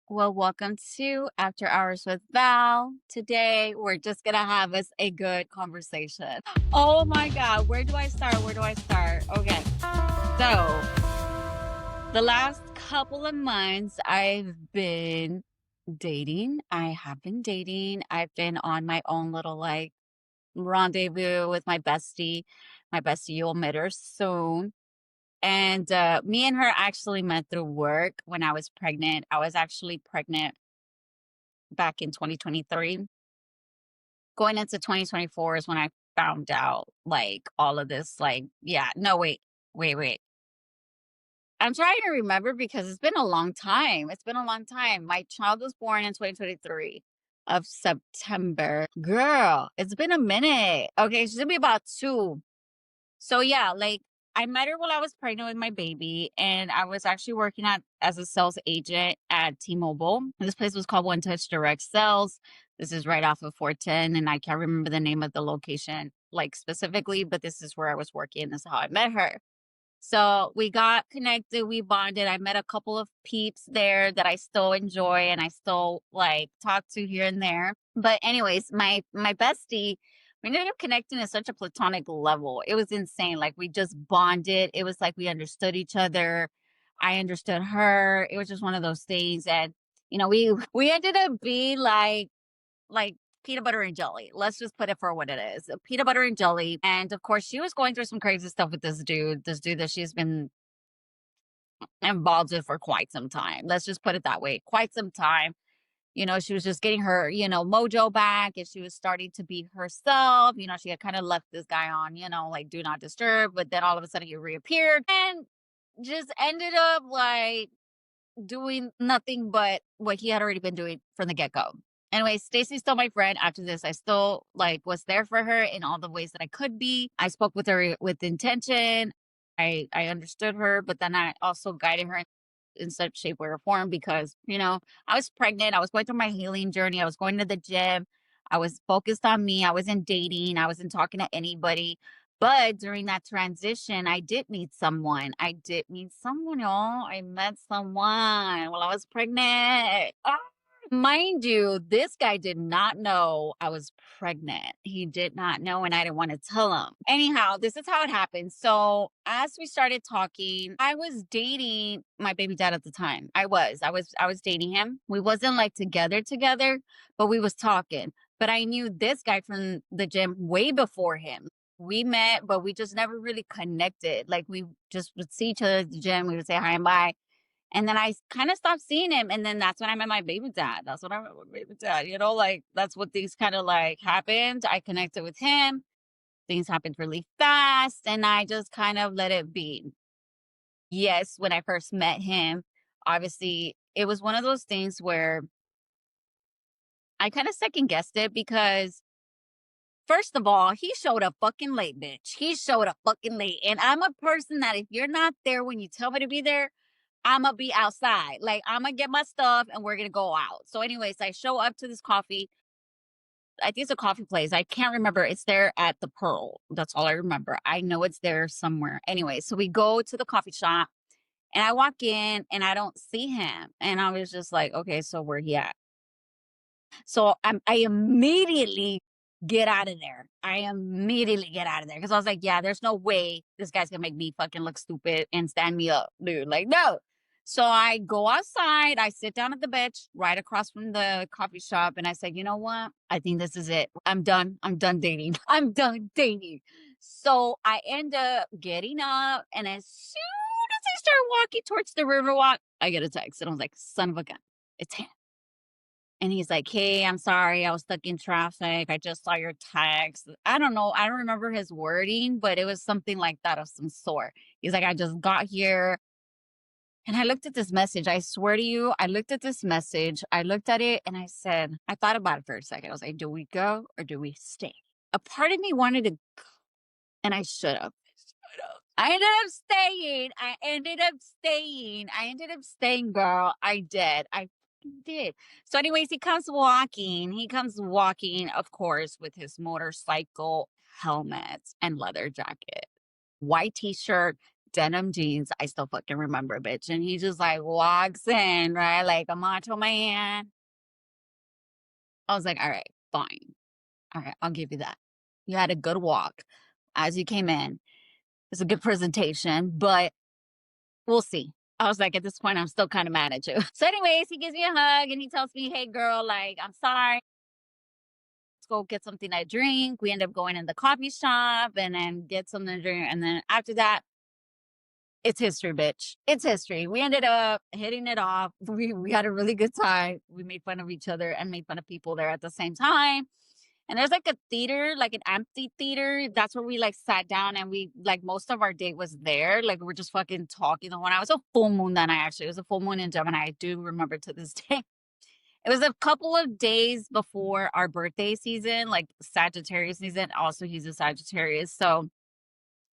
Well, welcome to After Hours with Val. Today, we're just going to have us a good conversation. Oh my God, where do I start? Where do I start? Okay. So, the last couple of months, I've been dating. I have been dating. I've been on my own little like rendezvous with my bestie. My bestie, you'll meet her soon. And me and her actually met through work when I was pregnant. I was actually pregnant back in 2023. Going into 2024 is when I found out like all of this. Like, yeah, no, wait. I'm trying to remember because it's been a long time. It's been a long time. My child was born in 2023 of September. Girl, it's been a minute. Okay, she's gonna be about two. So yeah, like I met her while I was pregnant with my baby, and I was actually working at as a sales agent at T-Mobile. This place was called One Touch Direct Sales. This is right off of 410, and I can't remember the name of the location like specifically, but this is where I was working. This is how I met her. So we got connected, we bonded. I met a couple of peeps there that I still enjoy and I still like talk to here and there. But anyways, my bestie, we ended up connecting at such a platonic level. It was insane. Like we just bonded. It was like we understood each other. I understood her. It was just one of those things. And we ended up being like peanut butter and jelly. Let's just put it for what it is. Peanut butter and jelly. And of course, she was going through some crazy stuff with this dude that she's been involved with for quite some time. Let's just put it that way. Quite some time. She was just getting her, mojo back and she was starting to be herself. She had kind of left this guy on, like do not disturb, but then all of a sudden he reappeared and just ended up like doing nothing but what he had already been doing from the get-go. Anyway, Stacy's still my friend. After this, I still like was there for her in all the ways that I could be. I spoke with her with intention. I understood her, but then I also guided her in such shape, way, or form because, I was pregnant. I was going through my healing journey. I was going to the gym. I was focused on me. I wasn't dating. I wasn't talking to anybody. But during that transition, I did meet someone. I did meet someone, y'all. I met someone while I was pregnant. Mind you, this guy did not know I was pregnant. He did not know, and I didn't want to tell him. Anyhow, this is how it happened. So, as we started talking, I was dating my baby dad at the time. I was dating him. We wasn't like together, but we was talking. But I knew this guy from the gym way before him. We met, but we just never really connected. Like we just would see each other at the gym. We would say hi and bye and then I kind of stopped seeing him. And then that's when I met my baby dad. That's when I met my baby dad. Like that's what things kind of like happened. I connected with him. Things happened really fast. And I just kind of let it be. Yes, when I first met him, obviously it was one of those things where I kind of second guessed it because first of all, he showed up fucking late, bitch. He showed up fucking late. And I'm a person that if you're not there when you tell me to be there, I'ma be outside. Like I'ma get my stuff and we're gonna go out. So, anyways, I show up to this coffee. I think it's a coffee place. I can't remember. It's there at the Pearl. That's all I remember. I know it's there somewhere. Anyway, so we go to the coffee shop and I walk in and I don't see him. And I was just like, okay, so where he at? So I immediately get out of there. I immediately get out of there because I was like, yeah, there's no way this guy's gonna make me fucking look stupid and stand me up, dude. Like, no. So I go outside, I sit down at the bench right across from the coffee shop, and I said, you know what? I think this is it. I'm done. I'm done dating. I'm done dating. So I end up getting up, and as soon as I start walking towards the Riverwalk, I get a text, and I was like, son of a gun, it's him. And he's like, "Hey, I'm sorry. I was stuck in traffic. I just saw your text." I don't know. I don't remember his wording, but it was something like that of some sort. He's like, "I just got here and I looked at this message. I swear to you, I looked at this message. I looked at it and I said, I thought about it for a second. I was like, do we go or do we stay?" A part of me wanted to go and I should have. I ended up staying. I ended up staying, girl. I did. I did. So, anyways, he comes walking. He comes walking, of course, with his motorcycle helmet and leather jacket, white t shirt, denim jeans. I still fucking remember, bitch. And he just like walks in, right? Like a macho man. I was like, all right, fine. All right, I'll give you that. You had a good walk as you came in. It's a good presentation, but we'll see. I was like, at this point, I'm still kind of mad at you. So, anyways, he gives me a hug and he tells me, hey, girl, like, I'm sorry. Let's go get something to drink. We end up going in the coffee shop and then get something to drink. And then after that, it's history, bitch. It's history. We ended up hitting it off. We had a really good time. We made fun of each other and made fun of people there at the same time. And there's like a theater, like an amphitheater. That's where we like sat down and we like most of our date was there. Like we're just fucking talking the whole night. It was a full moon that night, actually. It was a full moon in Gemini. I do remember to this day. It was a couple of days before our birthday season, like Sagittarius season. Also, he's a Sagittarius. So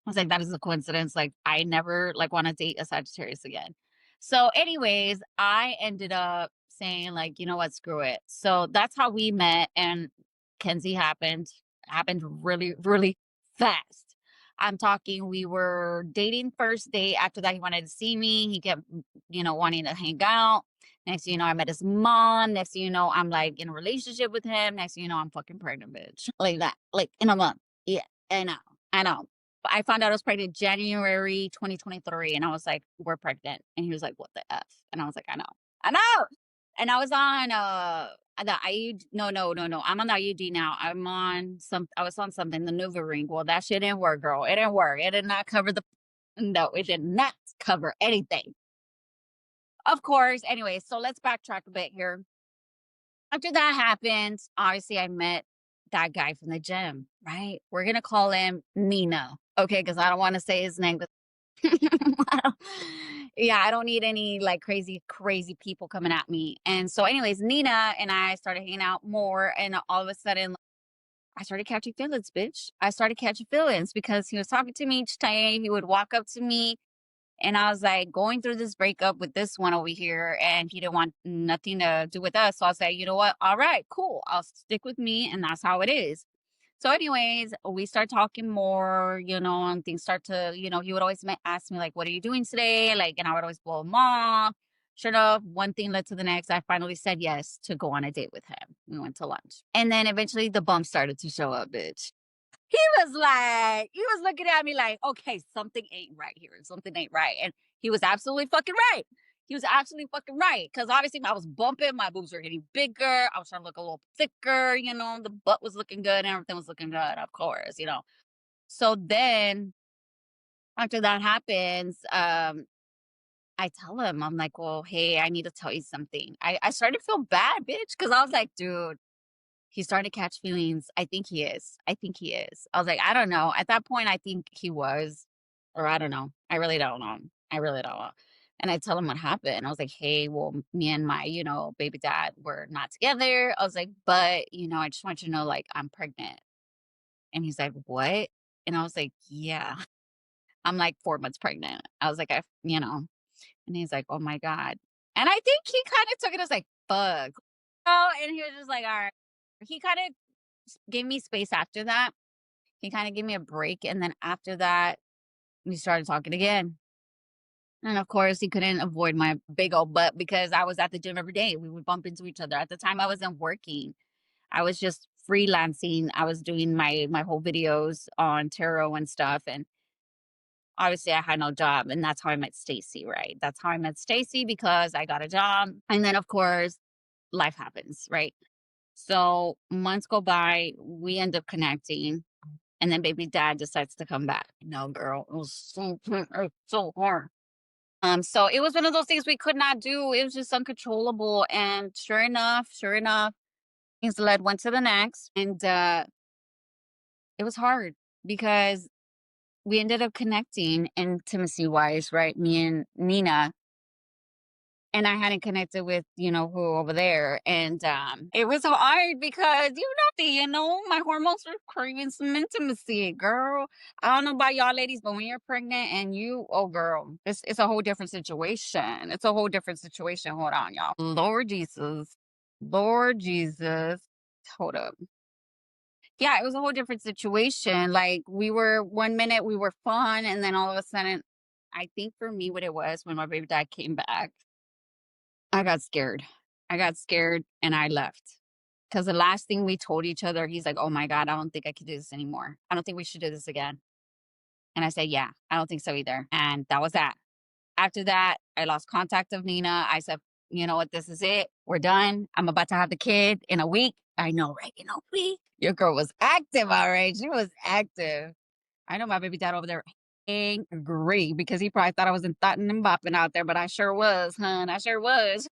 I was like, that is a coincidence. Like, I never like want to date a Sagittarius again. So, anyways, I ended up saying, like, you know what, screw it. So that's how we met. And Kenzie happened really, really fast. I'm talking, we were dating first date. After that, he wanted to see me. He kept, wanting to hang out. Next thing you know, I met his mom. Next thing you know, I'm like in a relationship with him. Next thing you know, I'm fucking pregnant, bitch. Like that. Like in a month. Yeah, I know. I know. I found out I was pregnant January 2023, and I was like, "We're pregnant." And he was like, "What the f?" And I was like, I know." And I was on the IUD. No. I'm on the IUD now. I was on something, the NuvaRing. Well, that shit didn't work, girl. It didn't work. It did not cover the. No, it did not cover anything. Of course. Anyway, so let's backtrack a bit here. After that happened, obviously I met that guy from the gym, right? We're gonna call him Nina, okay? Because I don't want to say his name. I don't- yeah, I don't need any like crazy, crazy people coming at me. And so, anyways, Nina and I started hanging out more, and all of a sudden, I started catching feelings, bitch. I started catching feelings because he was talking to me each time. He would walk up to me and I was like going through this breakup with this one over here, and he didn't want nothing to do with us. So I was like, you know what? All right, cool. I'll stick with me, and that's how it is. So, anyways, we start talking more, and things start to, he would always ask me, like, what are you doing today? Like, and I would always blow him off. Sure enough, one thing led to the next. I finally said yes to go on a date with him. We went to lunch. And then eventually the bump started to show up, bitch. He was looking at me like, okay, something ain't right here. Something ain't right. And he was absolutely fucking right. He was absolutely fucking right. Cause obviously I was bumping, my boobs were getting bigger. I was trying to look a little thicker, the butt was looking good and everything was looking good, of course. So then after that happens, I tell him, I'm like, well, hey, I need to tell you something. I started to feel bad, bitch. Cause I was like, dude, he's starting to catch feelings. I think he is. I think he is. I was like, I don't know. At that point, I think he was, or I don't know. I really don't know. I really don't know. And I tell him what happened. I was like, hey, well, me and my, baby dad were not together. I was like, but, I just want you to know, like, I'm pregnant. And he's like, what? And I was like, yeah, I'm like 4 months pregnant. I was like, and he's like, oh my God. And I think he kind of took it as like, fuck. Oh, and he was just like, all right. He kind of gave me space after that. He kind of gave me a break. And then after that, we started talking again. And of course, he couldn't avoid my big old butt because I was at the gym every day. We would bump into each other. At the time, I wasn't working. I was just freelancing. I was doing my whole videos on tarot and stuff. And obviously, I had no job. And that's how I met Stacy, right? That's how I met Stacy because I got a job. And then, of course, life happens, right? So months go by, we end up connecting, and then baby dad decides to come back. No, girl, it was so hard. So it was one of those things we could not do. It was just uncontrollable. And sure enough, things led one to the next. And it was hard because we ended up connecting intimacy wise, right? Me and Nina. And I hadn't connected with, who over there. And it was hard because my hormones were craving some intimacy, girl. I don't know about y'all ladies, but when you're pregnant and oh girl, it's a whole different situation. It's a whole different situation. Hold on, y'all. Lord Jesus. Lord Jesus. Hold up. Yeah, it was a whole different situation. Like one minute we were fun, and then all of a sudden I think for me, what it was when my baby dad came back, I got scared. I got scared and I left. Because the last thing we told each other, he's like, "Oh my God, I don't think I can do this anymore. I don't think we should do this again." And I said, "Yeah, I don't think so either." And that was that. After that, I lost contact of Nina. I said, "You know what? This is it. We're done. I'm about to have the kid in a week." I know, right? In a week. Your girl was active, all right. She was active. I know my baby dad over there angry because he probably thought I was in thotting and bopping out there, but I sure was, hun. I sure was.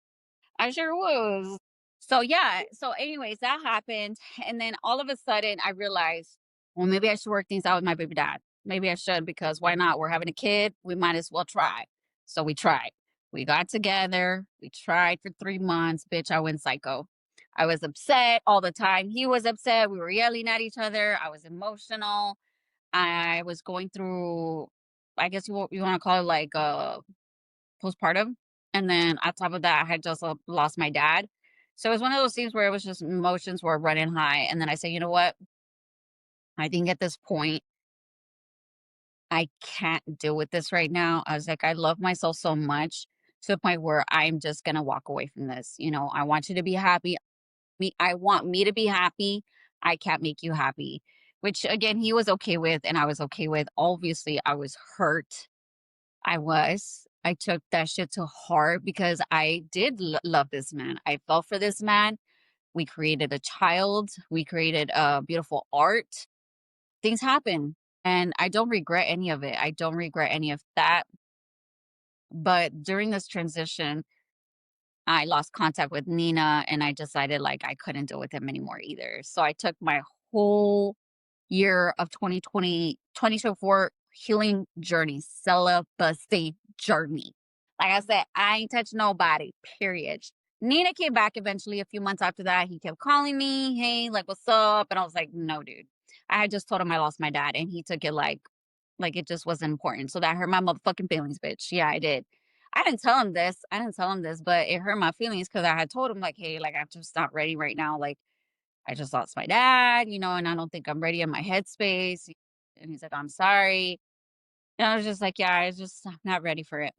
I sure was. So yeah, so anyways, that happened. And then all of a sudden I realized, well, maybe I should work things out with my baby dad. Maybe I should because why not? We're having a kid. We might as well try. So we tried. We got together. We tried for 3 months. Bitch, I went psycho. I was upset all the time. He was upset. We were yelling at each other. I was emotional. I was going through, I guess you want to call it like postpartum. And then on top of that, I had just lost my dad. So it was one of those things where it was just emotions were running high. And then I said, you know what? I think at this point, I can't deal with this right now. I was like, I love myself so much to the point where I'm just going to walk away from this. You know, I want you to be happy. I want me to be happy. I can't make you happy, which again, he was okay with and I was okay with. Obviously, I was hurt. I was. I took that shit to heart because I did love this man. I fell for this man. We created a child. We created beautiful art. Things happen. And I don't regret any of it. I don't regret any of that. But during this transition, I lost contact with Nina and I decided like I couldn't deal with him anymore either. So I took my whole year of 2020, 2024 healing journey, celibacy journey. Like I said, I ain't touched nobody, period. Nina came back eventually a few months after that. He kept calling me, hey, like, what's up? And I was like, no, dude. I had just told him I lost my dad and he took it like it just wasn't important. So that hurt my motherfucking feelings, bitch. Yeah, I did. I didn't tell him this. I didn't tell him this, but it hurt my feelings because I had told him, like, hey, like, I'm just not ready right now. Like, I just lost my dad, and I don't think I'm ready in my headspace. And he's like, I'm sorry. And I was just like, yeah, I'm not ready for it.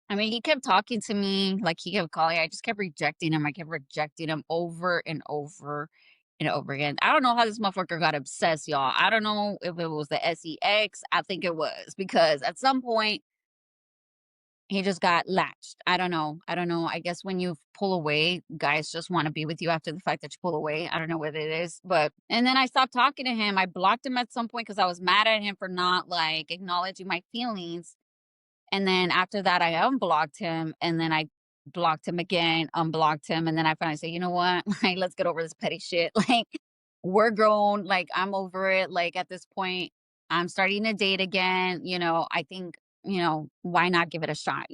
I mean, he kept talking to me, like he kept calling. I just kept rejecting him. I kept rejecting him over and over and over again. I don't know how this motherfucker got obsessed, y'all. I don't know if it was the sex. I think it was because at some point he just got latched. I don't know. I don't know. I guess when you pull away, guys just want to be with you after the fact that you pull away. I don't know what it is, but and then I stopped talking to him. I blocked him at some point because I was mad at him for not like acknowledging my feelings. And then after that, I unblocked him, and then I blocked him again, unblocked him, and then I finally said, you know what? Like, let's get over this petty shit. Like, we're grown. Like, I'm over it. Like, at this point, I'm starting to date again. I think, why not give it a shot,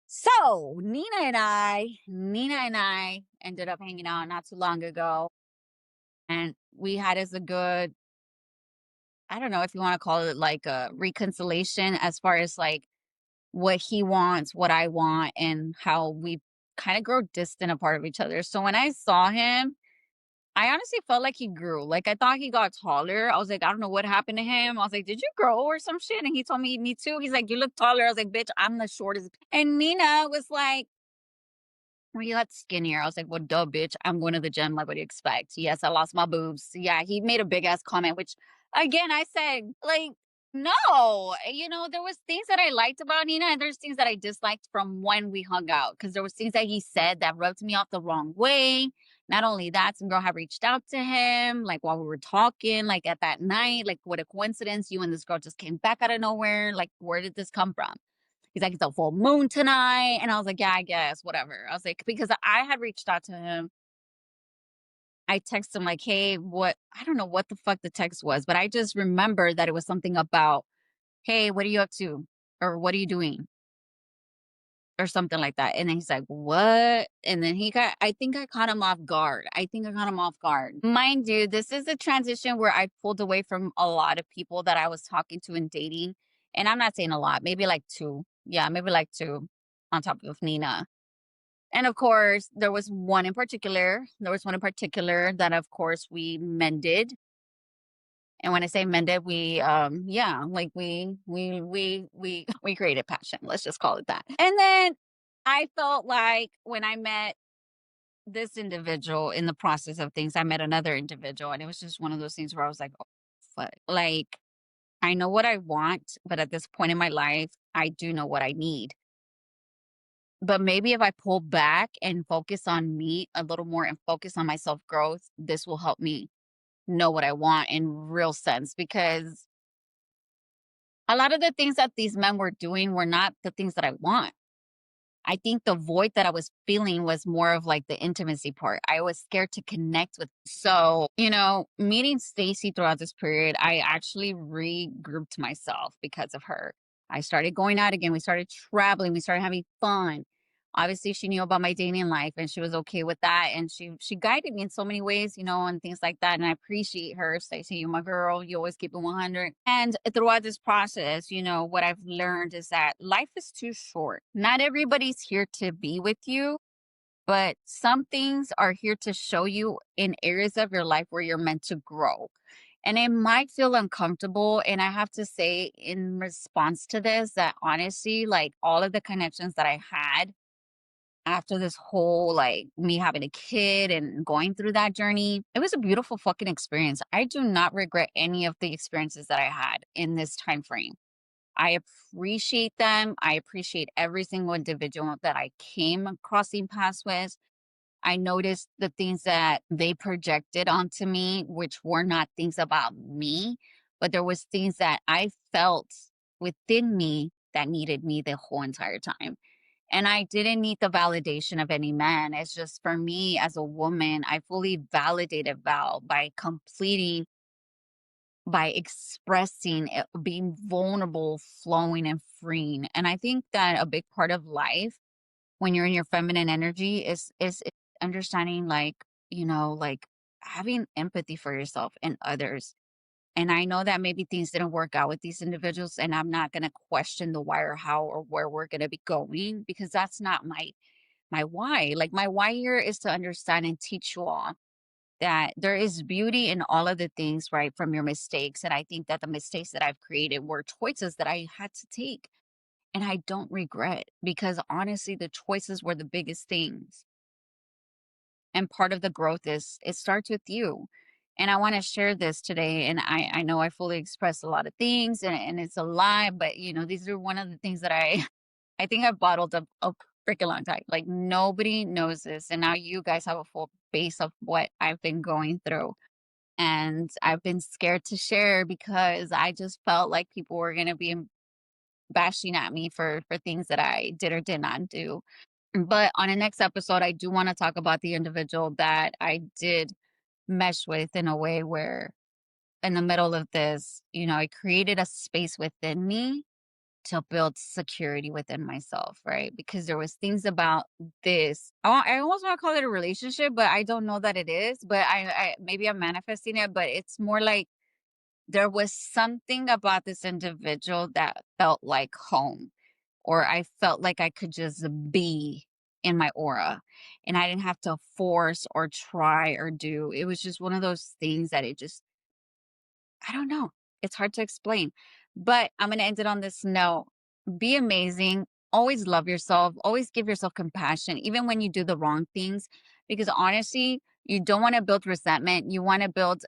So Nina and I ended up hanging out not too long ago. And we had as a good, I don't know if you want to call it like a reconciliation as far as like what he wants, what I want, and how we kind of grow distant apart of each other. So when I saw him, I honestly felt like he grew. Like I thought he got taller. I was like, I don't know what happened to him. I was like, did you grow or some shit? And he told me too. He's like, you look taller. I was like, bitch, I'm the shortest. And Nina was like, well, you got skinnier. I was like, well, duh, bitch. I'm going to the gym. Like, what do you expect? Yes, I lost my boobs. Yeah, he made a big ass comment, which again, I said, like, no. There was things that I liked about Nina, and there's things that I disliked from when we hung out. Because there was things that he said that rubbed me off the wrong way. Not only that, some girl had reached out to him, like while we were talking, like at that night, like what a coincidence. You and this girl just came back out of nowhere. Like, where did this come from? He's like, it's a full moon tonight. And I was like, yeah, I guess, whatever. I was like, because I had reached out to him. I texted him like, hey, I don't know what the fuck the text was, but I just remember that it was something about, hey, what are you up to? Or what are you doing? Or something like that. And then he's like, what? And then I think I caught him off guard. I think I caught him off guard. Mind you, this is a transition where I pulled away from a lot of people that I was talking to and dating. And I'm not saying a lot, maybe like two. Yeah, maybe like two on top of Nina. And of course, there was one in particular. There was one in particular that, of course, we mended. And when I say mended, yeah, like we created passion. Let's just call it that. And then I felt like when I met this individual in the process of things, I met another individual, and it was just one of those things where I was like, oh, fuck. Like, I know what I want, but at this point in my life, I do know what I need. But maybe if I pull back and focus on me a little more and focus on my self growth, this will help me know what I want in real sense, because a lot of the things that these men were doing were not the things that I want. I think the void that I was feeling was more of like the intimacy part. I was scared to connect with. So, meeting Stacy throughout this period, I actually regrouped myself because of her. I started going out again. We started traveling. We started having fun. Obviously, she knew about my dating life and she was okay with that. And she guided me in so many ways, and things like that. And I appreciate her. Stacey, you're my girl. You always keep it 100. And throughout this process, what I've learned is that life is too short. Not everybody's here to be with you, but some things are here to show you in areas of your life where you're meant to grow. And it might feel uncomfortable. And I have to say, in response to this, that honestly, like all of the connections that I had after this whole like me having a kid and going through that journey, it was a beautiful fucking experience. I do not regret any of the experiences that I had in this time frame. I appreciate them. I appreciate every single individual that I came crossing paths with. I noticed the things that they projected onto me, which were not things about me, but there was things that I felt within me that needed me the whole entire time. And I didn't need the validation of any man. It's just for me as a woman, I fully validated Val by completing, by expressing, being vulnerable, flowing, and freeing. And I think that a big part of life when you're in your feminine energy is understanding, like, like having empathy for yourself and others. And I know that maybe things didn't work out with these individuals, and I'm not going to question the why or how or where we're going to be going, because that's not my why. Like, my why here is to understand and teach you all that there is beauty in all of the things, right, from your mistakes. And I think that the mistakes that I've created were choices that I had to take, and I don't regret, because honestly, the choices were the biggest things. And part of the growth is it starts with you. And I want to share this today. And I know I fully expressed a lot of things, and it's a lie, but these are one of the things that I think I've bottled up a freaking long time. Like, nobody knows this. And now you guys have a full base of what I've been going through. And I've been scared to share because I just felt like people were going to be bashing at me for things that I did or did not do. But on the next episode, I do want to talk about the individual that I did mesh with in a way where, in the middle of this, I created a space within me to build security within myself, right? Because there was things about this. I almost want to call it a relationship, but I don't know that it is. But I maybe I'm manifesting it, but it's more like there was something about this individual that felt like home, or I felt like I could just be in my aura and I didn't have to force or try or do. It was just one of those things that it just, I don't know. It's hard to explain. But I'm going to end it on this note. Be amazing. Always love yourself. Always give yourself compassion, even when you do the wrong things. Because honestly, you don't want to build resentment. You want to build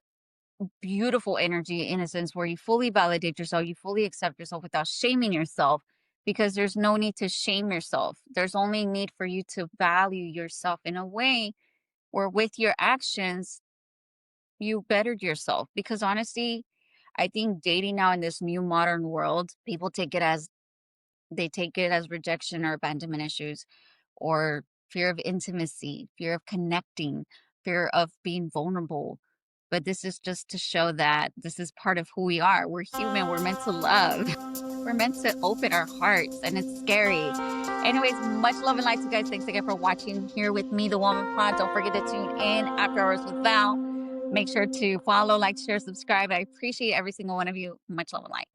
beautiful energy, in a sense, where you fully validate yourself, you fully accept yourself without shaming yourself, because there's no need to shame yourself. There's only need for you to value yourself in a way where with your actions, you bettered yourself. Because honestly, I think dating now in this new modern world, people take it as rejection or abandonment issues, or fear of intimacy, fear of connecting, fear of being vulnerable. But this is just to show that this is part of who we are. We're human. We're meant to love. We're meant to open our hearts, and it's scary. Anyways, much love and light to you guys. Thanks again for watching here with me, the Woman Pod. Don't forget to tune in After Hours with Val. Make sure to follow, like, share, subscribe. I appreciate every single one of you. Much love and light.